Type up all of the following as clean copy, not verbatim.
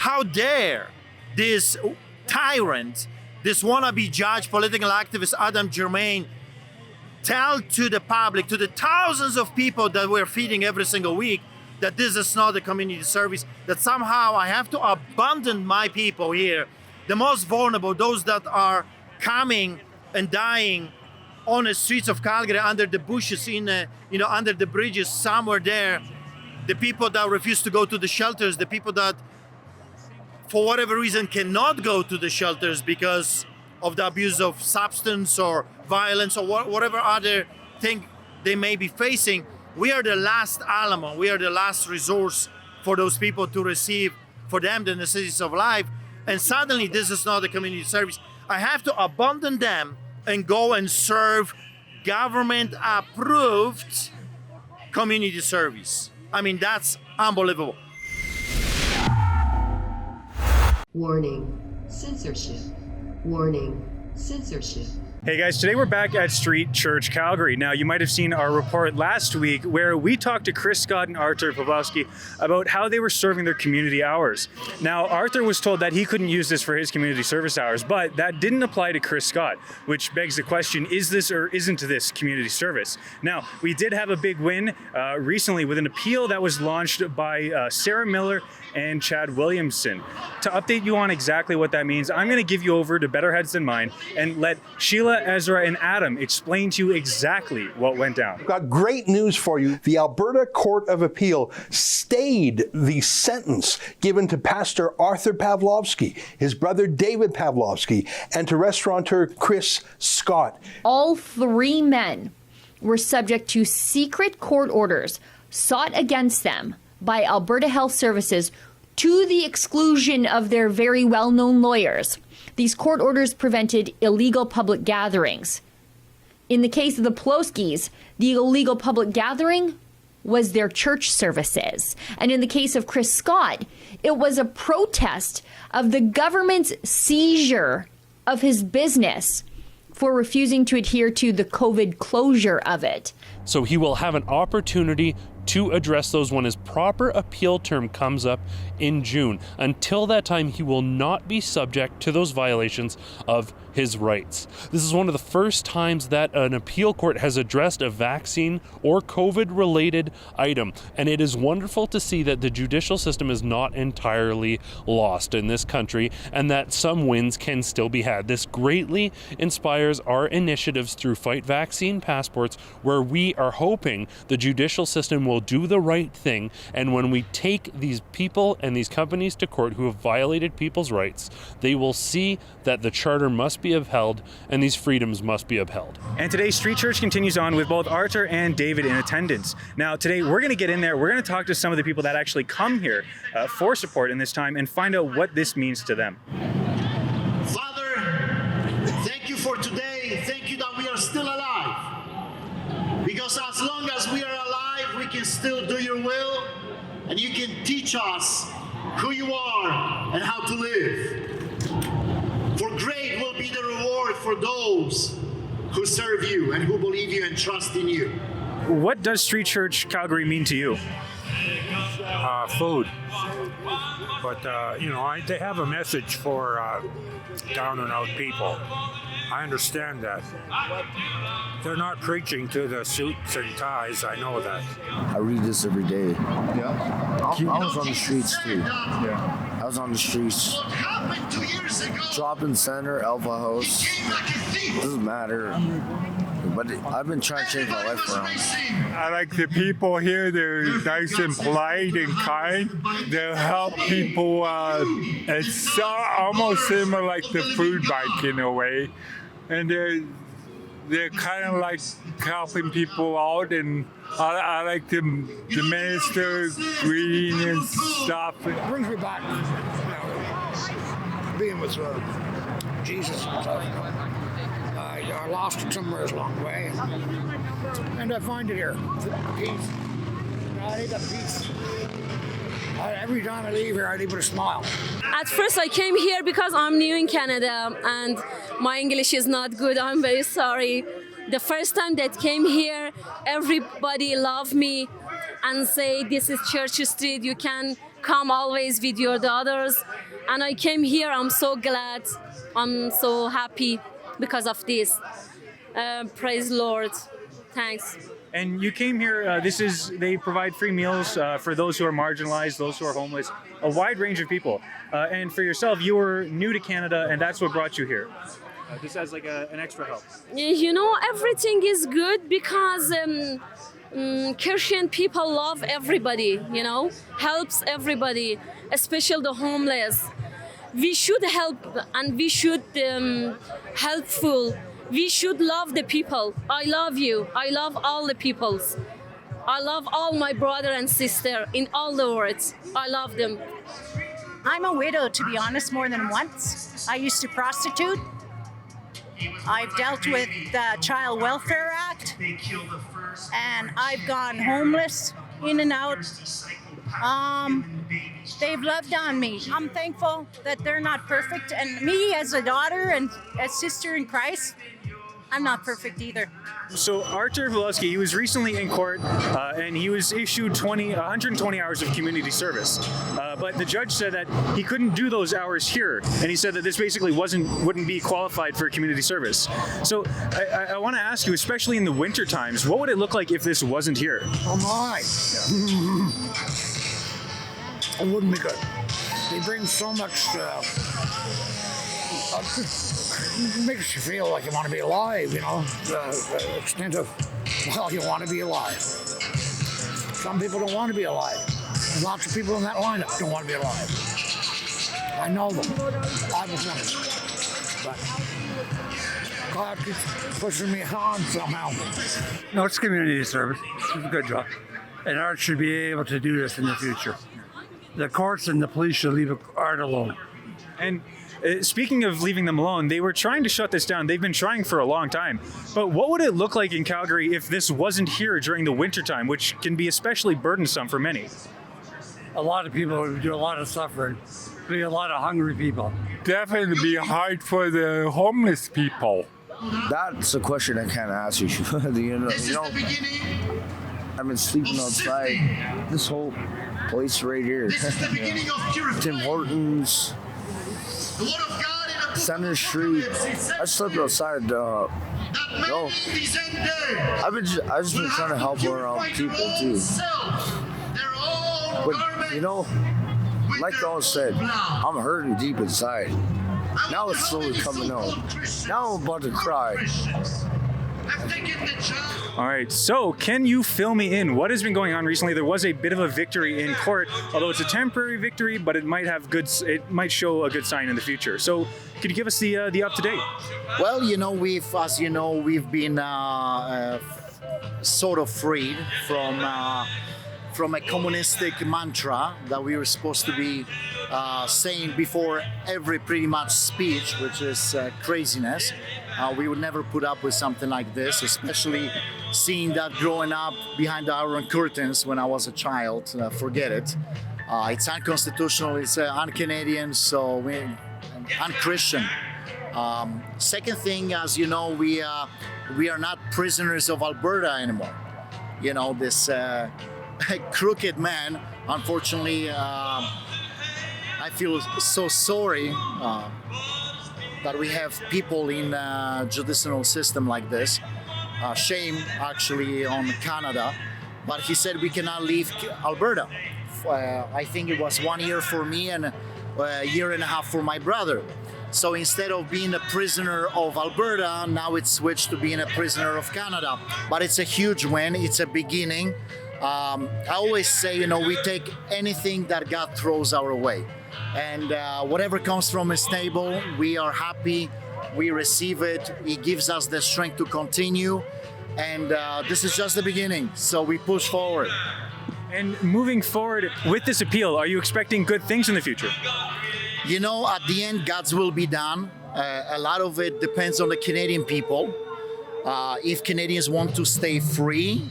how dare this tyrant, this wannabe judge, political activist Adam Germain, tell to the public, to the thousands of people that we're feeding every single week, that this is not a community service, that somehow I have to abandon my people here, the most vulnerable, those that are coming and dying on the streets of Calgary, under the bushes, under the bridges, somewhere there, the people that refuse to go to the shelters, the people that, for whatever reason, cannot go to the shelters because of the abuse of substance or violence or whatever other thing they may be facing. We are the last Alamo. We are the last resource for those people to receive, for them, the necessities of life. And suddenly, this is not a community service. I have to abandon them and go and serve government-approved community service. I mean, that's unbelievable. Warning, censorship. Warning, censorship. Hey guys, today we're back at Street Church Calgary. Now, you might have seen our report last week where we talked to Chris Scott and Artur Pawlowski about how they were serving their community hours. Now, Artur was told that he couldn't use this for his community service hours, but that didn't apply to Chris Scott, which begs the question, is this or isn't this community service? Now, we did have a big win recently with an appeal that was launched by Sarah Miller and Chad Williamson. To update you on exactly what that means, I'm going to give you over to better heads than mine and let Sheila, Ezra, and Adam explain to you exactly what went down. I've got great news for you. The Alberta Court of Appeal stayed the sentence given to Pastor Artur Pawlowski, his brother David Pawlowski, and to restaurateur Chris Scott. All three men were subject to secret court orders sought against them by Alberta Health Services to the exclusion of their very well-known lawyers. These court orders prevented illegal public gatherings. In the case of the Pawlowskis, the illegal public gathering was their church services. And in the case of Chris Scott, it was a protest of the government's seizure of his business for refusing to adhere to the COVID closure of it. So he will have an opportunity to address those when his proper appeal term comes up in June. Until that time, he will not be subject to those violations of his rights. This is one of the first times that an appeal court has addressed a vaccine or COVID-related item, and it is wonderful to see that the judicial system is not entirely lost in this country and that some wins can still be had. This greatly inspires our initiatives through Fight Vaccine Passports, where we are hoping the judicial system will do the right thing, and when we take these people and these companies to court who have violated people's rights, they will see that the charter must be upheld and these freedoms must be upheld. And today, Street Church continues on with both Artur and David in attendance. Now, today, we're going to get in there. We're going to talk to some of the people that actually come here for support in this time and find out what this means to them. Father, thank you for today. Thank you that we are still alive. Because as long as we are alive, we can still do your will, and you can teach us who you are and how to live. For great will be the reward for those who serve you and who believe you and trust in you. What does Street Church Calgary mean to you? Food. But, they have a message for down and out people. I understand that. They're not preaching to the suits and ties, I know that. I read this every day. Yeah. I was on the streets too. Yeah. I was on the streets. Shopping center, Alpha House. Doesn't matter. But I've been trying to change my life around. I like the people here. They're nice and polite and kind. They'll help people. It's almost similar like the food bank in a way. And they're kind of like helping people out, and I like the minister greeting and stuff. It brings me back, being with Jesus and stuff. I lost it somewhere along the way, and I find it here. Peace. I need that peace. Every time I leave here, I leave with a smile. At first, I came here because I'm new in Canada and my English is not good. I'm very sorry. The first time that came here, everybody loved me and say, this is Church Street. You can come always with your daughters. And I came here. I'm so glad. I'm so happy because of this. Praise Lord. Thanks. And you came here, they provide free meals for those who are marginalized, those who are homeless, a wide range of people. And for yourself, you were new to Canada, and that's what brought you here. Just as like an extra help. You know, everything is good because Christian people love everybody, you know, helps everybody, especially the homeless. We should help and we should helpful. We should love the people. I love you. I love all the peoples. I love all my brother and sister in all the world. I love them. I'm a widow, to be honest, more than once. I used to prostitute. I've dealt with the Child Welfare Act, and I've gone homeless in and out. They've loved on me. I'm thankful that they're not perfect, and me as a daughter and a sister in Christ, I'm not perfect either. So Artur Pawlowski, he was recently in court and he was issued 120 hours of community service. But the judge said that he couldn't do those hours here, and he said that this basically wouldn't be qualified for community service. So I want to ask you, especially in the winter times, what would it look like if this wasn't here? Oh my! It wouldn't be good. They bring so much. Makes you feel like you want to be alive, you know, the extent of, well, you want to be alive. Some people don't want to be alive. There's lots of people in that lineup don't want to be alive. I know them. I was one of them. But God keeps pushing me on somehow. No, it's community service. It's a good job. And Art should be able to do this in the future. The courts and the police should leave Art alone. And speaking of leaving them alone, they were trying to shut this down. They've been trying for a long time. But what would it look like in Calgary if this wasn't here during the wintertime, which can be especially burdensome for many? A lot of people would do a lot of suffering. Be a lot of hungry people. Definitely be hard for the homeless people. That's a question I can't answer you. you know, I've been sleeping outside this whole place right here. Tim Hortons. Center Street. I slept outside. I've just been trying to help around people too. But you know, like I said, I'm hurting deep inside. Now it's slowly coming out. Now I'm about to cry. All right, so can you fill me in? What has been going on recently? There was a bit of a victory in court, although it's a temporary victory, but it might show a good sign in the future. So could you give us the up to date? Well, we've been sort of freed from a communistic mantra that we were supposed to be saying before every pretty much speech, which is craziness. We would never put up with something like this, especially seeing that growing up behind the Iron Curtains when I was a child. Forget it. It's unconstitutional, it's un-Canadian, so un-Christian. Second thing, as you know, we are not prisoners of Alberta anymore. You know, this crooked man, unfortunately, I feel so sorry that we have people in judicial system like this. Shame actually on Canada, but he said we cannot leave Alberta. I think it was 1 year for me and a year and a half for my brother. So instead of being a prisoner of Alberta, now it's switched to being a prisoner of Canada. But it's a huge win, it's a beginning. I always say, we take anything that God throws our way. And whatever comes from his table, we are happy, we receive it, he gives us the strength to continue. And this is just the beginning, so we push forward. And moving forward with this appeal, are you expecting good things in the future? At the end, God's will be done. A lot of it depends on the Canadian people. If Canadians want to stay free,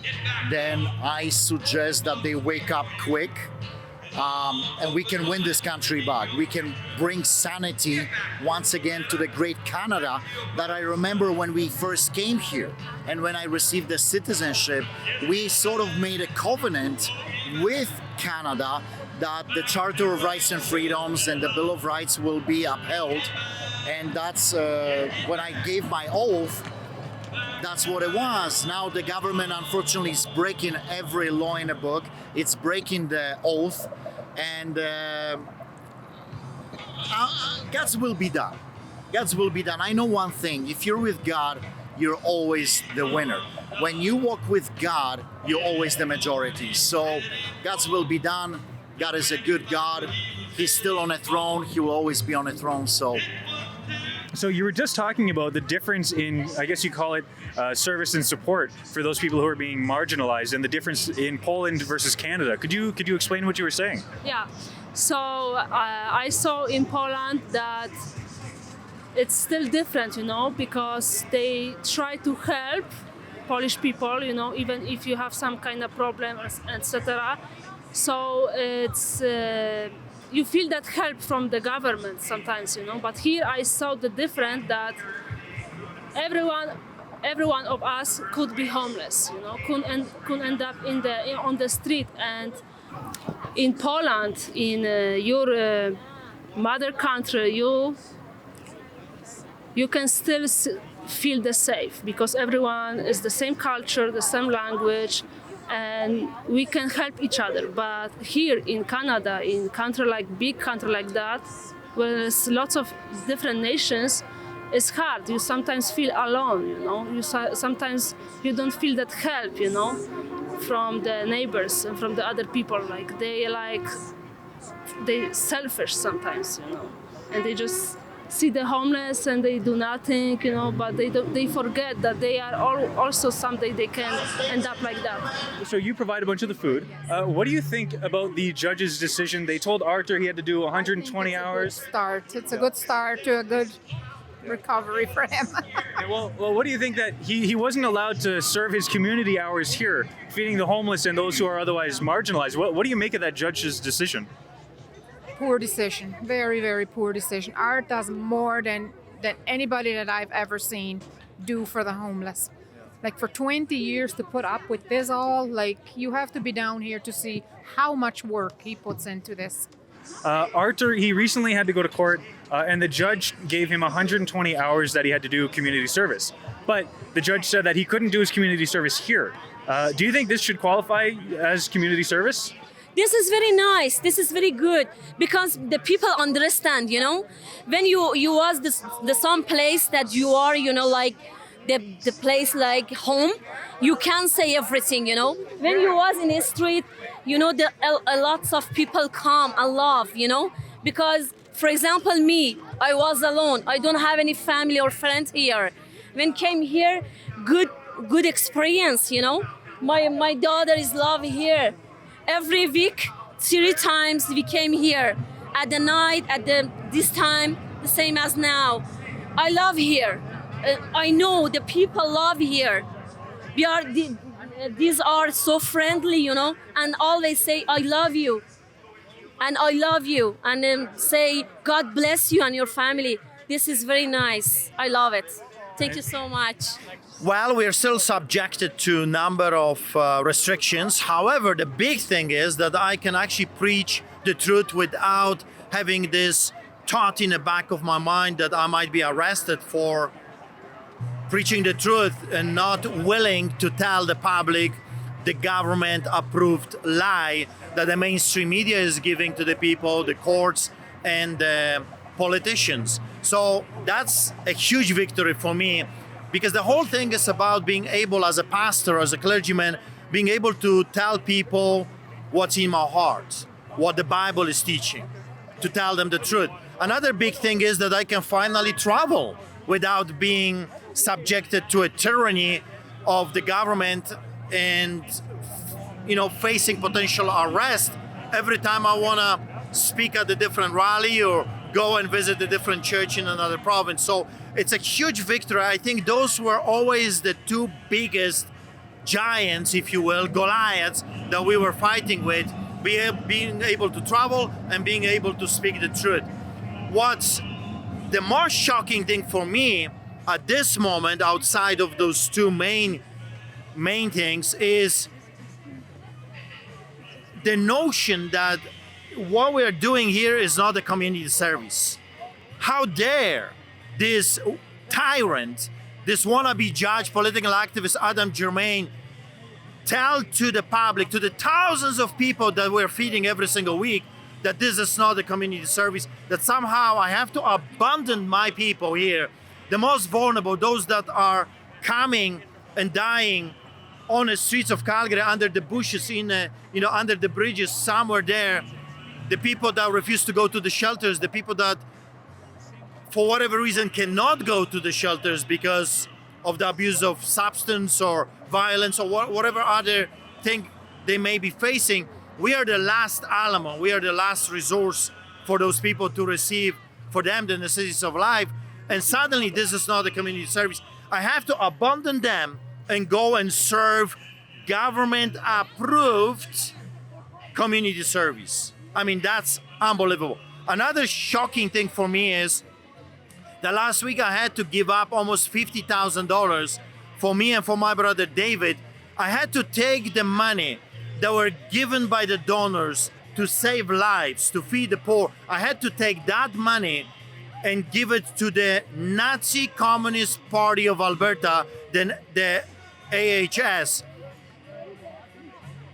then I suggest that they wake up quick. And we can win this country back. We can bring sanity once again to the great Canada that I remember when we first came here. And when I received the citizenship, we sort of made a covenant with Canada that the Charter of Rights and Freedoms and the Bill of Rights will be upheld. And that's when I gave my oath, that's what it was. Now the government, unfortunately, is breaking every law in the book. It's breaking the oath, and God's will be done. God's will be done. I know one thing: if you're with God, you're always the winner. When you walk with God, you're always the majority. So God's will be done. God is a good God. He's still on a throne. He will always be on a throne. So you were just talking about the difference in, I guess you call it, service and support for those people who are being marginalized, and the difference in Poland versus Canada. Could you explain what you were saying? Yeah. So I saw in Poland that it's still different, because they try to help Polish people, even if you have some kind of problem, etc. So it's you feel that help from the government sometimes, But here I saw the difference that every one of us could be homeless, could end up on the street. And in Poland, in your mother country, you can still feel the safe because everyone is the same culture, the same language, and we can help each other. But here in Canada, in big country like that, where there's lots of different nations, it's hard. You sometimes feel alone, sometimes you don't feel that help, from the neighbors and from the other people. They selfish sometimes, and they just see the homeless and they do nothing, but they forget that they are also someday they can end up like that. So you provide a bunch of the food. What do you think about the judge's decision? They told Artur he had to do 120 hours. It's a good start to a good recovery for him. Well, what do you think that he wasn't allowed to serve his community hours here, feeding the homeless and those who are otherwise marginalized? What do you make of that judge's decision? Poor decision. Very, very poor decision. Art does more than anybody that I've ever seen do for the homeless. For 20 years to put up with this all, you have to be down here to see how much work he puts into this. Artur, he recently had to go to court, and the judge gave him 120 hours that he had to do community service. But the judge said that he couldn't do his community service here. Do you think this should qualify as community service? This is very nice. This is very good because the people understand, when you was the some place that you are, the place like home, you can say everything, When you was in the street, a lots of people come and love, because, for example, me, I was alone. I don't have any family or friends here. When came here, good experience, My daughter is love here. Every week, 3 times we came here. At the night, this time, the same as now. I love here. I know the people love here. These are so friendly, and always say, I love you. And I love you. And say, God bless you and your family. This is very nice. I love it. Thank you so much. Well, we're still subjected to a number of restrictions. However, the big thing is that I can actually preach the truth without having this thought in the back of my mind that I might be arrested for preaching the truth and not willing to tell the public the government-approved lie that the mainstream media is giving to the people, the courts, and the politicians. So that's a huge victory for me, because the whole thing is about being able, as a pastor, as a clergyman, being able to tell people what's in my heart, what the Bible is teaching, to tell them the truth. Another big thing is that I can finally travel without being subjected to a tyranny of the government and, facing potential arrest every time I want to speak at a different rally or go and visit a different church in another province. So it's a huge victory. I think those were always the 2 biggest giants, if you will, Goliaths, that we were fighting with, being able to travel and being able to speak the truth. What's the most shocking thing for me at this moment, outside of those 2 main things, is the notion that what we're doing here is not a community service. How dare this tyrant, this wannabe judge, political activist Adam Germain, tell to the public, to the thousands of people that we're feeding every single week, that this is not a community service, that somehow I have to abandon my people here, the most vulnerable, those that are coming and dying on the streets of Calgary, under the bushes, under the bridges, somewhere there, the people that refuse to go to the shelters, the people that, for whatever reason, cannot go to the shelters because of the abuse of substance or violence or whatever other thing they may be facing. We are the last Alamo. We are the last resource for those people to receive, for them, the necessities of life. And suddenly, this is not a community service. I have to abandon them and go and serve government-approved community service. I mean, that's unbelievable. Another shocking thing for me is that last week I had to give up almost $50,000 for me and for my brother David. I had to take the money that were given by the donors to save lives, to feed the poor. I had to take that money and give it to the Nazi Communist Party of Alberta, the AHS.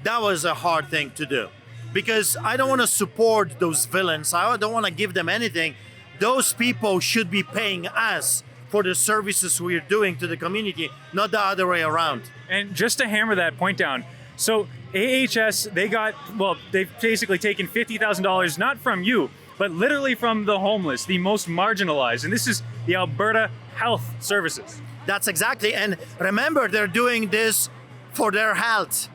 That was a hard thing to do because I don't want to support those villains. I don't want to give them anything. Those people should be paying us for the services we're doing to the community, not the other way around. And just to hammer that point down, so AHS, they've basically taken $50,000, not from you, but literally from the homeless, the most marginalized. And this is the Alberta Health Services. That's exactly. And remember, they're doing this for their health.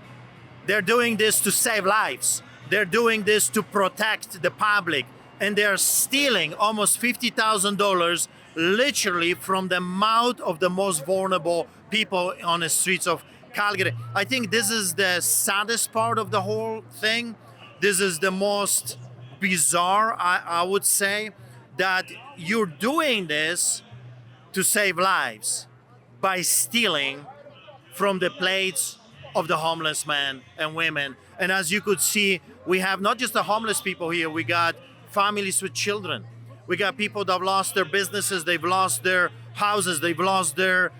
They're doing this to save lives. They're doing this to protect the public. And they're stealing almost $50,000 literally from the mouth of the most vulnerable people on the streets of Calgary. I think this is the saddest part of the whole thing. This is the most bizarre, I would say, that you're doing this to save lives by stealing from the plates of the homeless men and women. And as you could see, we have not just the homeless people here, we got families with children. We got people that have lost their businesses, they've lost their houses, they've lost their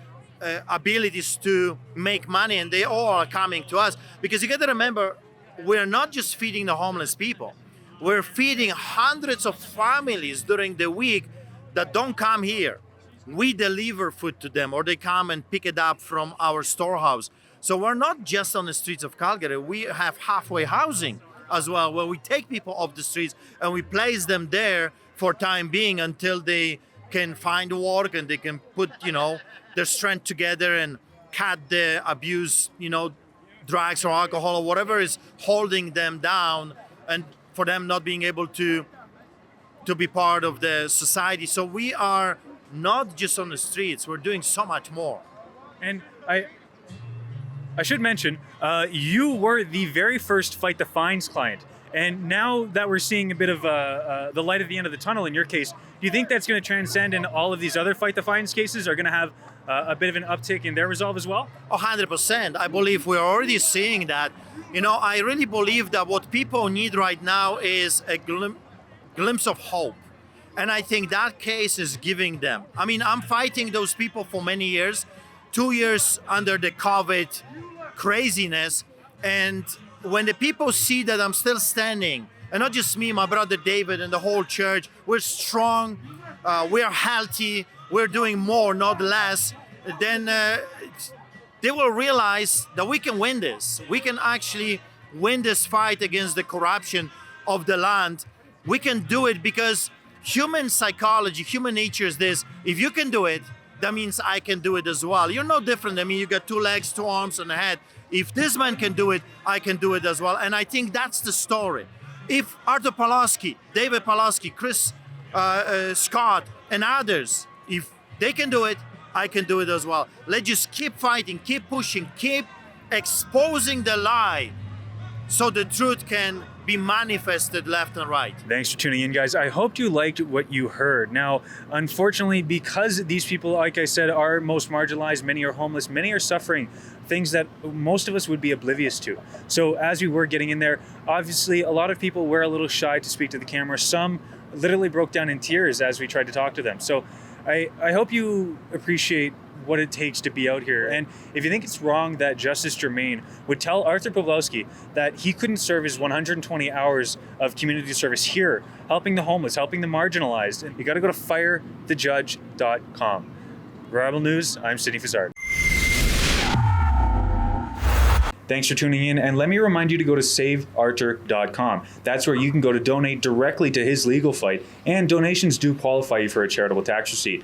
abilities to make money, and they all are coming to us. Because you got to remember, we're not just feeding the homeless people. We're feeding hundreds of families during the week that don't come here. We deliver food to them, or they come and pick it up from our storehouse. So we're not just on the streets of Calgary. We have halfway housing as well, where we take people off the streets and we place them there for time being until they can find work and they can put, their strength together and cut the abuse, drugs or alcohol or whatever is holding them down, and for them not being able to be part of the society. So we are not just on the streets, we're doing so much more. And I should mention, you were the very first Fight the Fines client. And now that we're seeing a bit of the light at the end of the tunnel in your case, do you think that's going to transcend in all of these other Fight the Fines cases are going to have a bit of an uptick in their resolve as well? 100%. I believe we're already seeing that. I really believe that what people need right now is a glimpse of hope. And I think that case is giving them. I mean, I'm fighting those people for many years, 2 years under the COVID craziness. And when the people see that I'm still standing, and not just me, my brother David and the whole church, we're strong, we're healthy, we're doing more, not less, then they will realize that we can win this. We can actually win this fight against the corruption of the land. We can do it because human psychology, human nature is this: if you can do it, that means I can do it as well. You're no different than me. You got 2 legs, 2 arms, and a head. If this man can do it, I can do it as well. And I think that's the story. If Artur Pawlowski, David Pawlowski, Chris Scott, and others, if they can do it, I can do it as well. Let's just keep fighting, keep pushing, keep exposing the lie so the truth can be manifested left and right. Thanks for tuning in, guys. I hope you liked what you heard. Now, unfortunately, because these people, like I said, are most marginalized, many are homeless, many are suffering things that most of us would be oblivious to. So as we were getting in there, obviously a lot of people were a little shy to speak to the camera. Some literally broke down in tears as we tried to talk to them. So I hope you appreciate what it takes to be out here. And if you think it's wrong that Justice Germain would tell Artur Pawlowski that he couldn't serve his 120 hours of community service here, helping the homeless, helping the marginalized, you got to go to firethejudge.com. Reliable News, I'm Sidney Fazard. Thanks for tuning in, and let me remind you to go to saveartur.com. That's where you can go to donate directly to his legal fight, and donations do qualify you for a charitable tax receipt.